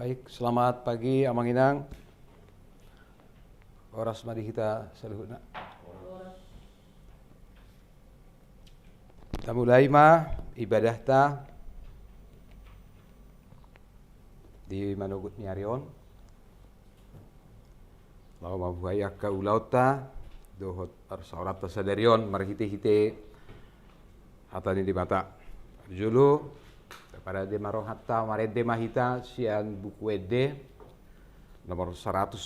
Baik, selamat pagi Amang Inang. Oras madi kita saluhuna. Kita mulai ibadah ta di Manugut Nyarion. Lau mabuhay akka ulauta dohot arsaurat ta sadarion marhite-hite hatani di mata. Julu pada de marohatta marede mahita sian buku ede nomor 115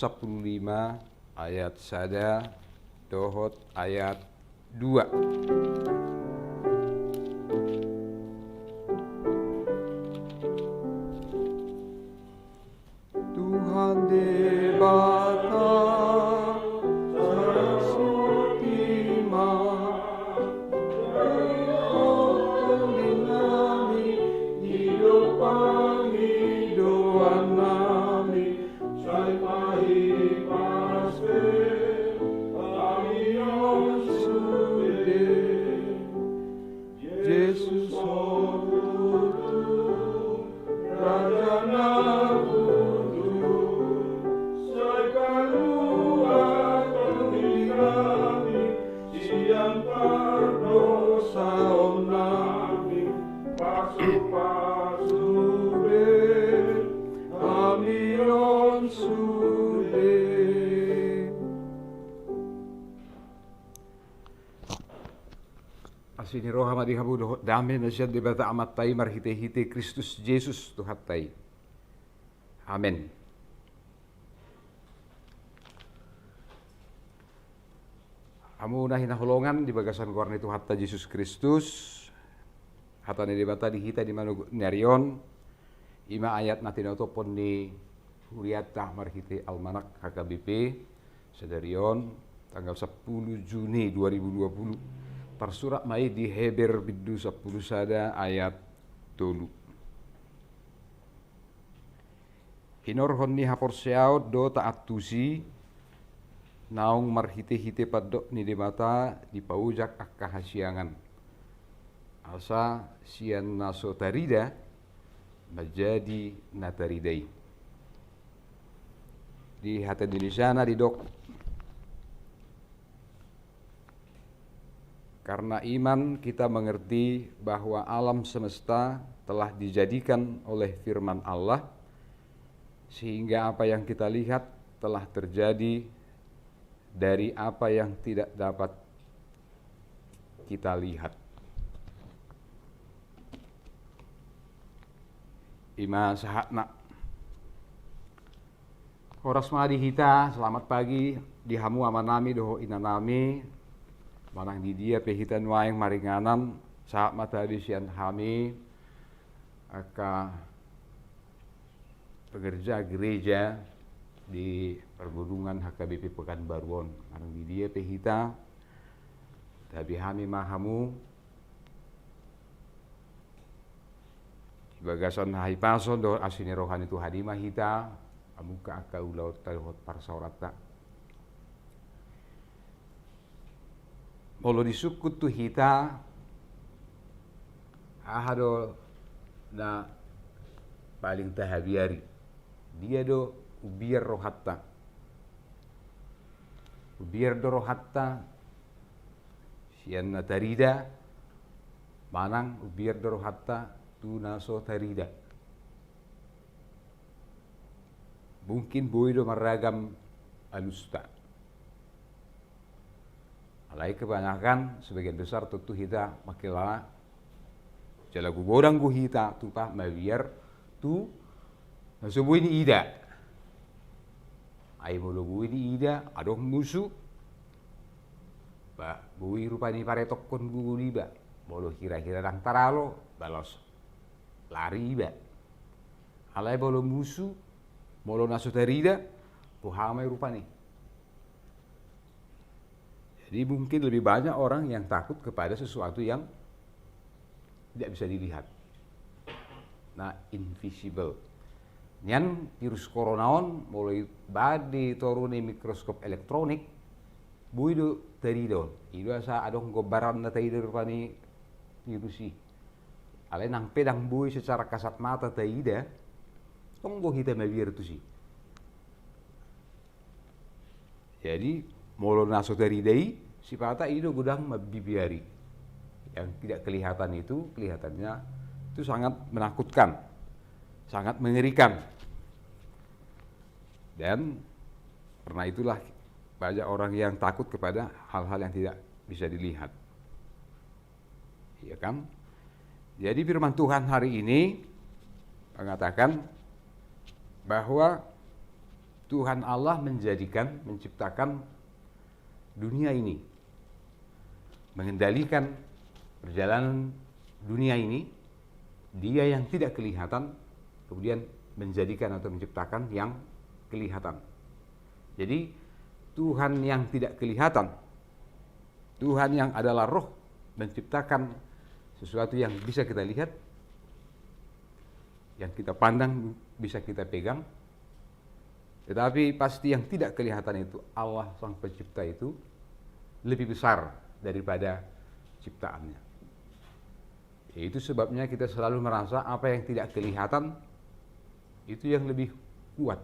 ayat sada dohot ayat 2. Tuhan di bata Asini roha madi habu dohot dame nasyad debata amat tay marhite-hite Kristus Yesus Tuhan tay. Amin. Amu nahin holongan di bagasan kuarni Tuhan ta Yesus Kristus. Hatani debata di hita di manu nerion. Ima ayat natin otopon di huriata marhite almanak HKBP sedarion tanggal 10 Juni 2020. Parsurat mai di Heber biddu 10 sada ayat 3. Hinor honni hapor seaut do taat tusi naung marhite-hite padok ni di mata di paujak akka hasiangan. Asa sian naso tarida menjadi nataridai. Di hati Indonesia na di dok. Karena iman kita mengerti bahwa alam semesta telah dijadikan oleh firman Allah, sehingga apa yang kita lihat telah terjadi dari apa yang tidak dapat kita lihat. Ima sahatna. Horas madi hita, selamat pagi, dihamu amanami doho inanami, manang di dia pehitan waeng maringanan saat mata di sian hami aka pekerja gereja di pergunungan HKBP Pekanbaruan. Manang di dia pehita tapi hami mahamu bagasan hai pason do asini rohani tu hadimah hita amuka aka ulau talhot parsaurata. Molo disukut tu hita ahado na paling tahabiari dia do ubiar rohatta ubiar do rohatta sian na tarida manang ubiar do rohatta tu naso tarida mungkin boy do maragam alusta. Alai kebanyakan sebagian besar tentu hita makilala jalagu bodang gu hita tu pa mabiar tu nasubu ini ida ai bolo gu ini ida adoh musuh ba bui rupani pare tokkon gu liba bolo kira-kira dang taralo balos lari iba alai bolo musuh bolo nasu tarida puhamai rupani. Jadi mungkin lebih banyak orang yang takut kepada sesuatu yang tidak bisa dilihat. Nah, invisible. Nyan virus coronaon mulai badi turun mikroskop elektronik, buido terido. Ido asa adong gobaran na terido rupani virusi. Ale nang pedang bui secara kasat mata taida tonggo hita mabir tu si. Jadi molo naso dari dai sifata itu gudang mabibiari. Yang tidak kelihatan itu kelihatannya itu sangat menakutkan, sangat mengerikan. Dan karena itulah banyak orang yang takut kepada hal-hal yang tidak bisa dilihat. Iya kan? Jadi firman Tuhan hari ini mengatakan bahwa Tuhan Allah menciptakan dunia ini, mengendalikan perjalanan dunia ini, dia yang tidak kelihatan, kemudian menjadikan atau menciptakan yang kelihatan. Jadi Tuhan yang tidak kelihatan, Tuhan yang adalah roh, menciptakan sesuatu yang bisa kita lihat, yang kita pandang, bisa kita pegang. Tetapi pasti yang tidak kelihatan itu, Allah Sang Pencipta itu lebih besar daripada ciptaannya. Itu sebabnya kita selalu merasa apa yang tidak kelihatan itu yang lebih kuat.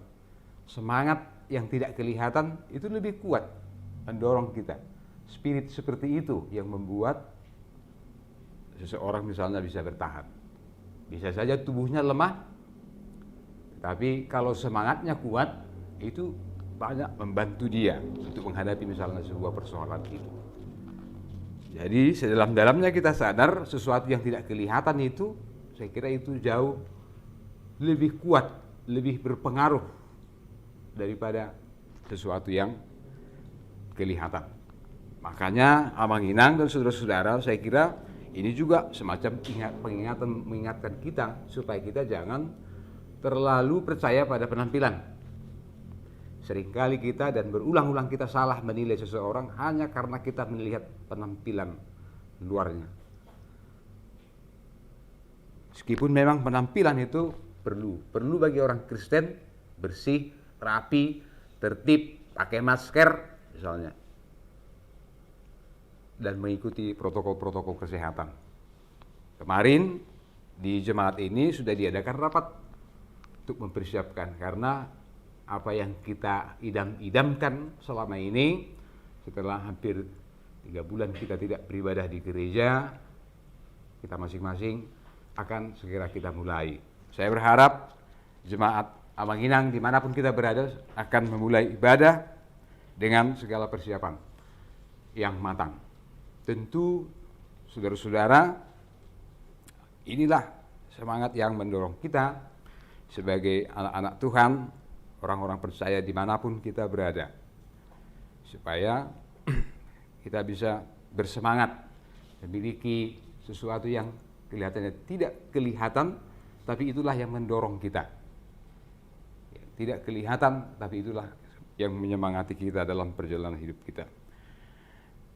Semangat yang tidak kelihatan itu lebih kuat mendorong kita. Spirit seperti itu yang membuat seseorang misalnya bisa bertahan. Bisa saja tubuhnya lemah, tapi kalau semangatnya kuat, itu banyak membantu dia untuk menghadapi misalnya sebuah persoalan itu. Jadi sedalam-dalamnya kita sadar sesuatu yang tidak kelihatan itu, saya kira itu jauh lebih kuat, lebih berpengaruh daripada sesuatu yang kelihatan. Makanya Amang Inang dan saudara-saudara, saya kira ini juga semacam pengingatan, mengingatkan kita supaya kita jangan terlalu percaya pada penampilan. Seringkali kita dan berulang-ulang kita salah menilai seseorang hanya karena kita melihat penampilan luarnya. Meskipun memang penampilan itu perlu bagi orang Kristen, bersih, rapi, tertib, pakai masker misalnya, dan mengikuti protokol-protokol kesehatan. Kemarin di jemaat ini sudah diadakan rapat untuk mempersiapkan, karena apa yang kita idam-idamkan selama ini, setelah hampir 3 bulan kita tidak beribadah di gereja, kita masing-masing akan segera kita mulai. Saya berharap jemaat Amang Inang dimanapun kita berada akan memulai ibadah dengan segala persiapan yang matang. Tentu saudara-saudara, inilah semangat yang mendorong kita sebagai anak-anak Tuhan, orang-orang percaya dimanapun kita berada, supaya kita bisa bersemangat memiliki sesuatu yang kelihatannya tidak kelihatan, tapi itulah yang mendorong kita. Tidak kelihatan, tapi itulah yang menyemangati kita dalam perjalanan hidup kita.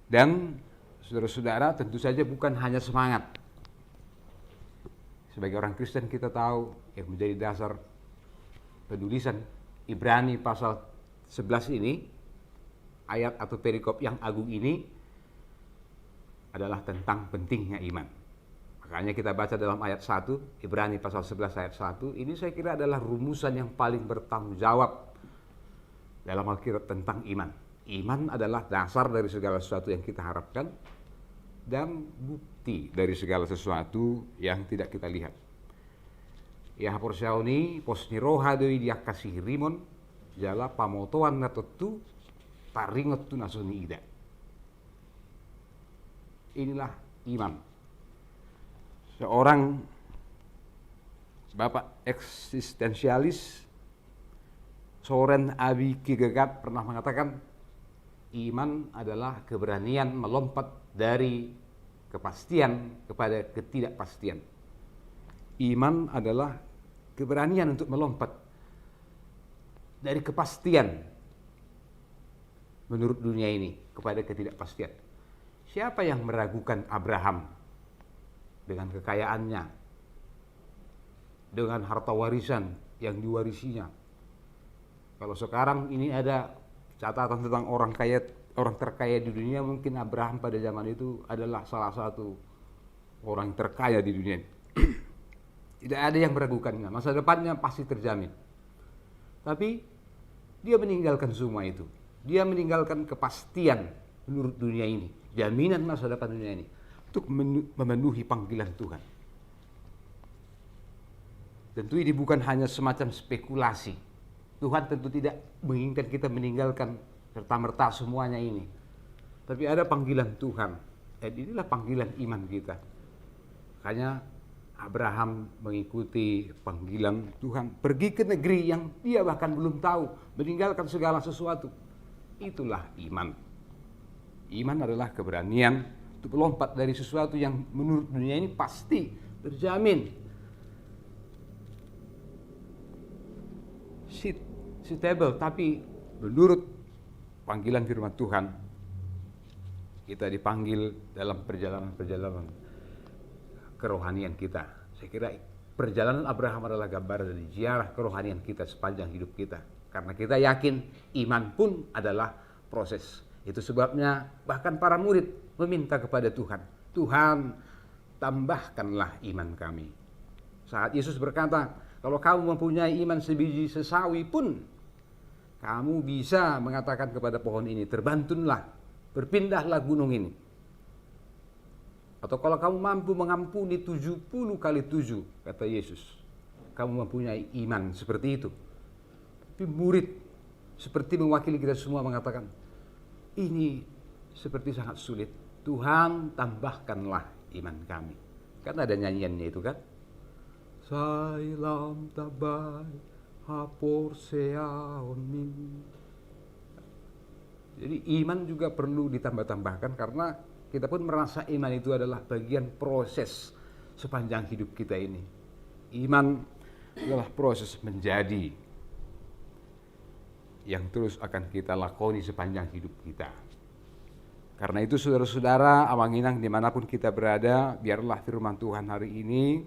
Dan saudara-saudara, tentu saja bukan hanya semangat. Sebagai orang Kristen kita tahu yang menjadi dasar penulisan Ibrani pasal 11 ini, ayat atau perikop yang agung ini adalah tentang pentingnya iman. Makanya kita baca dalam ayat 1, Ibrani pasal 11 ayat 1, ini saya kira adalah rumusan yang paling bertanggung jawab dalam Alkitab tentang iman. Iman adalah dasar dari segala sesuatu yang kita harapkan dan bukti dari segala sesuatu yang tidak kita lihat. Ya porsiauni posni roha doi dia kasih rimon jala pamotoan natotu taringot tu nasoni ida. Inilah iman. Seorang bapak eksistensialis Soren Abi Kierkegaard pernah mengatakan, iman adalah keberanian melompat dari kepastian kepada ketidakpastian. Iman adalah keberanian untuk melompat dari kepastian menurut dunia ini kepada ketidakpastian. Siapa yang meragukan Abraham dengan kekayaannya, dengan harta warisan yang diwarisinya? Kalau sekarang ini ada catatan tentang orang terkaya di dunia, mungkin Abraham pada zaman itu adalah salah satu orang terkaya di dunia. Tidak ada yang meragukannya, masa depannya pasti terjamin. Tapi dia meninggalkan semua itu. Dia meninggalkan kepastian menurut dunia ini, jaminan masa depan dunia ini, untuk memenuhi panggilan Tuhan. Tentu ini bukan hanya semacam spekulasi. Tuhan tentu tidak menginginkan kita meninggalkan serta-merta semuanya ini. Tapi ada panggilan Tuhan. Dan inilah panggilan iman kita. Makanya Abraham mengikuti panggilan Tuhan. Pergi ke negeri yang dia bahkan belum tahu. Meninggalkan segala sesuatu. Itulah iman. Iman adalah keberanian untuk melompat dari sesuatu yang menurut dunia ini pasti terjamin. Suitable, tapi menurut panggilan firman Tuhan, kita dipanggil dalam perjalanan kerohanian kita. Saya kira perjalanan Abraham adalah gambaran dari ziarah kerohanian kita sepanjang hidup kita. Karena kita yakin iman pun adalah proses. Itu sebabnya bahkan para murid meminta kepada Tuhan, Tuhan tambahkanlah iman kami. Saat Yesus berkata, kalau kamu mempunyai iman sebiji sesawi pun, kamu bisa mengatakan kepada pohon ini, terbantunlah, berpindahlah gunung ini. Atau kalau kamu mampu mengampuni 70 kali 7, kata Yesus, kamu mempunyai iman seperti itu. Tapi murid, seperti mewakili kita semua mengatakan, ini seperti sangat sulit. Tuhan tambahkanlah iman kami. Kan ada nyanyiannya itu kan? Sailam tabay hapor seaon min. Jadi iman juga perlu ditambah-tambahkan karena kita pun merasa iman itu adalah bagian proses sepanjang hidup kita ini. Iman adalah proses menjadi yang terus akan kita lakoni sepanjang hidup kita. Karena itu saudara-saudara, Awanginang dimanapun kita berada, biarlah firman Tuhan hari ini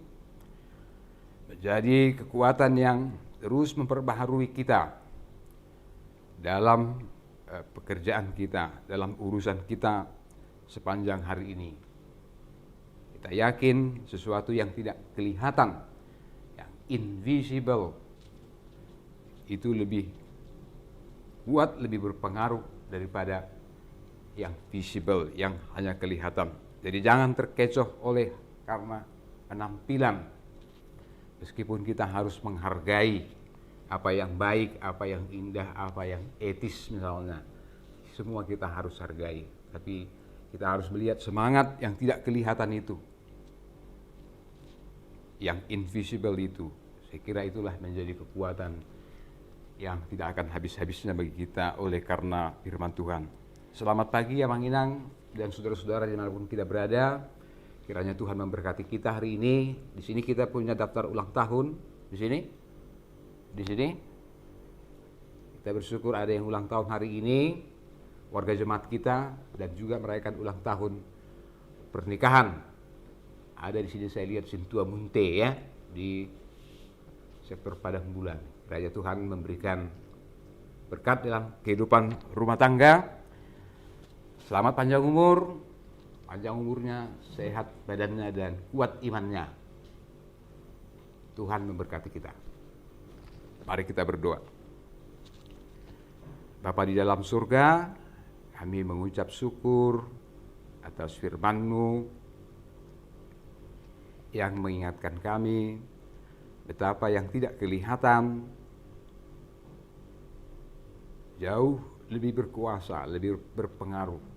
menjadi kekuatan yang terus memperbaharui kita dalam pekerjaan kita, dalam urusan kita sepanjang hari ini. Kita yakin sesuatu yang tidak kelihatan, yang invisible, itu lebih kuat, lebih berpengaruh daripada yang visible, yang hanya kelihatan. Jadi jangan terkecoh oleh karena penampilan. Meskipun kita harus menghargai apa yang baik, apa yang indah, apa yang etis misalnya. Semua kita harus hargai. Tapi kita harus melihat semangat yang tidak kelihatan itu. Yang invisible itu. Saya kira itulah menjadi kekuatan yang tidak akan habis-habisnya bagi kita oleh karena firman Tuhan. Selamat pagi Awanginang dan saudara-saudara dimanapun kita berada. Kiranya Tuhan memberkati kita hari ini. Di sini kita punya daftar ulang tahun. Di sini. Kita bersyukur ada yang ulang tahun hari ini. Warga jemaat kita dan juga merayakan ulang tahun pernikahan. Ada di sini saya lihat Sintua Munte ya di sektor Padang Bulan. Kiranya Tuhan memberikan berkat dalam kehidupan rumah tangga. Selamat panjang umur. Panjang umurnya, sehat badannya, dan kuat imannya. Tuhan memberkati kita. Mari kita berdoa. Bapa di dalam surga, kami mengucap syukur atas firman-Mu yang mengingatkan kami betapa yang tidak kelihatan jauh lebih berkuasa, lebih berpengaruh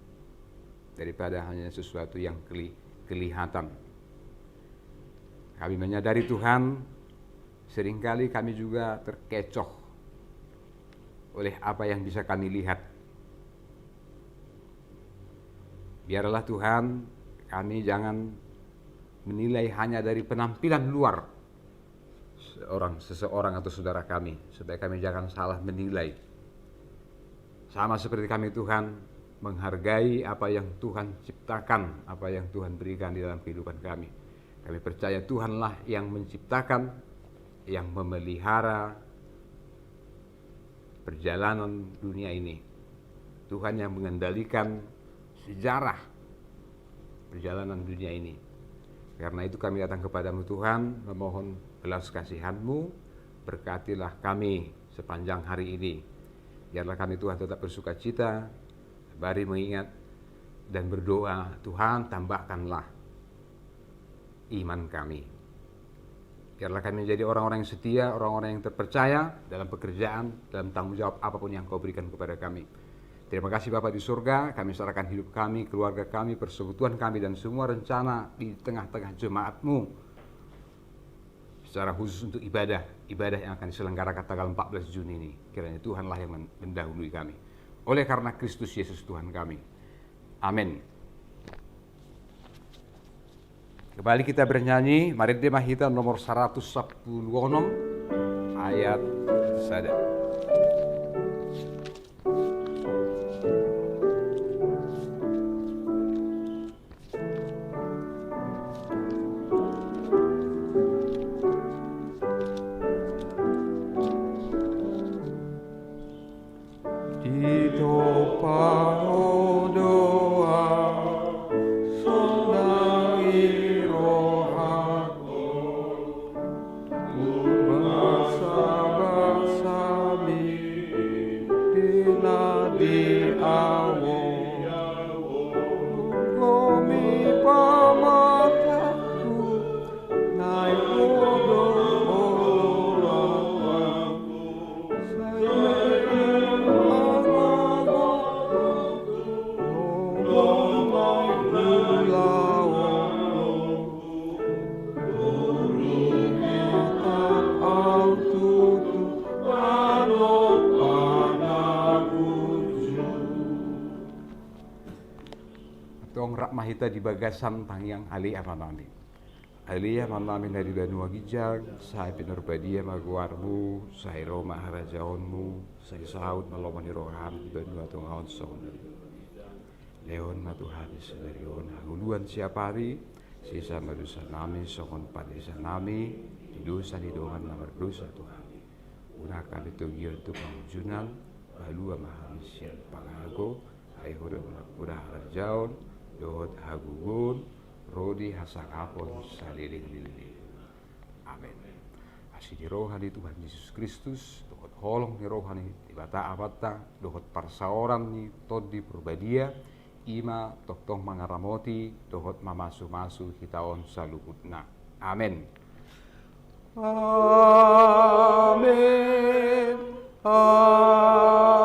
daripada hanya sesuatu yang kelihatan. Kami menyadari Tuhan, seringkali kami juga terkecoh oleh apa yang bisa kami lihat. Biarlah Tuhan, kami jangan menilai hanya dari penampilan luar seseorang atau saudara kami, supaya kami jangan salah menilai. Sama seperti kami Tuhan, menghargai apa yang Tuhan ciptakan, apa yang Tuhan berikan di dalam kehidupan kami. Kami percaya Tuhanlah yang menciptakan, yang memelihara perjalanan dunia ini. Tuhan yang mengendalikan sejarah perjalanan dunia ini. Karena itu kami datang kepadamu Tuhan, memohon belas kasihan-Mu, berkatilah kami sepanjang hari ini. Biarlah kami Tuhan tetap bersuka cita, sembari mengingat dan berdoa, Tuhan tambahkanlah iman kami. Biarlah kami menjadi orang-orang yang setia, orang-orang yang terpercaya dalam pekerjaan, dalam tanggung jawab apapun yang Kau berikan kepada kami. Terima kasih Bapa di surga, kami serahkan hidup kami, keluarga kami, persekutuan kami, dan semua rencana di tengah-tengah jemaat-Mu. Secara khusus untuk ibadah yang akan diselenggarakan tanggal 14 Juni ini. Kiranya Tuhanlah yang mendahului kami. Oleh karena Kristus Yesus Tuhan kami. Amin. Kembali kita bernyanyi, mari Mahita nomor 110 ayat sada. Mahita di bagasan tangyang ali amanami. Ali amanami dari Banua Gijang, saya pinurbadia maguarmu, saya Roma harajaonmu, saya saud malomani roham di Banua tunggaon saudari. Leon matuhani senerion haguluan siapari, sisa madusa nami sokon padesa nami, di dosa di dongan nomor dosa Tuhan. Gunakan itu gion tukang junal, balua mahamisian pangago, ayudan udah harajaon, dohot hagugun, rodi hasakapon saliling-liling. Amin. Asih di rohani Tuhan Yesus Kristus, dohot holong ni rohani tibata abata, dohot parsaoran ni todi perbadia, ima toktong mangaramoti, dohot mamasu-masu hitaon saluhutna. Amin. Amin. Amin.